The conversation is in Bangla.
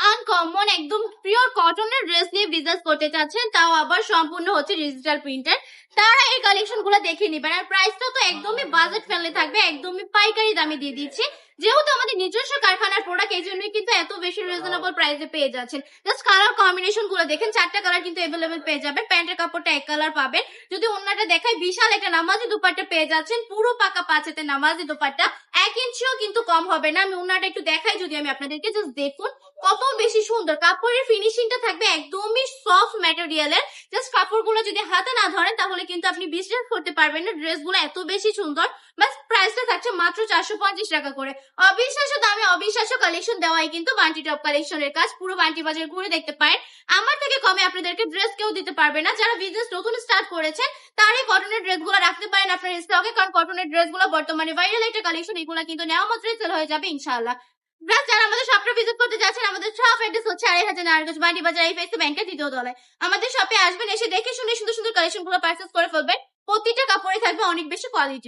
আনকমন একদম পিওর কটনের ড্রেস নিয়ে বিজনেস করতে চাচ্ছেন, তাও আবার সম্পূর্ণ হচ্ছে ডিজিটাল প্রিন্টের, তারা এই কালেকশন গুলো দেখে নিবেন। আর প্রাইসটা তো একদমই বাজেট ফ্রেন্ডলি থাকবে, একদমই পাইকারি দামে দিয়ে দিচ্ছি। যেহেতু আমাদের নিজস্ব কারখানার প্রোডাক্ট, এই জন্যই কিন্তু এত বেশি রিজনেবল প্রাইসে পেয়ে যাচ্ছেন। জাস্ট কালার কম্বিনেশন গুলো দেখেন, 4টা কালার কিন্তু অ্যাভেলেবেল পেয়ে যাবেন। প্যান্টের কাপড়টা এক কালার পাবেন। যদি অন্যটা দেখাই, বিশাল একটা নামাজি দুপাট্টা পেয়ে যাচ্ছেন, পুরো পাকা 5 হাতে নামাজি দুপাট্টা, 1 ইঞ্চিও কিন্তু কম হবে না। আমি অন্যটা একটু দেখাই যদি আমি আপনাদেরকে, জাস্ট দেখুন কত বেশি সুন্দর। কাপড়ের ফিনিশিংটা থাকবে একদমই সফট ম্যাটেরিয়ালের। জাস্ট কাপড়গুলো যদি হাতে না ধরেন তাহলে কিন্তু আপনি বিশ্বাস করতে পারবেন না ড্রেসগুলো এত বেশি সুন্দর। বাস প্রাইসটা থাকছে মাত্র 450 টাকা করে। অবিশ্বাস্য দামে অবিশ্বাস্য কালেকশন দেওয়াই কিন্তু বান্টি টপ কালেকশনের কাজ। পুরো বান্টি বাজার ঘুরে দেখতে পারেন, আমার থেকে কমে আপনাদেরকে ড্রেস কেউ দিতে পারবে না। যারা বিজনেস নতুন স্টার্ট করেছেন তারই কটনের ড্রেসগুলো রাখতে পারেন আপনার স্টকে, কারণ কটনের ড্রেসগুলো বর্তমানে ভাইরাল একটা কালেকশন, এগুলো কিন্তু নেওয়া মাত্রই সেল হয়ে যাবে ইনশাআল্লাহ। প্লাস যারা আমাদের শপটা ভিজিট করতে যাচ্ছেন, আমাদের শপ অ্যাড্রেস হচ্ছে 2500 নারায়ণগঞ্জ বান্টি বাজার, আইএফএসসি ব্যাংকের 2য় তলায়। আমাদের শপে আসবেন, এসে দেখে শুনে সুন্দর সুন্দর কালেকশন গুলো পারচেজ করে ফেলবেন। প্রতিটা কাপড়ে থাকবে অনেক বেশি কোয়ালিটি।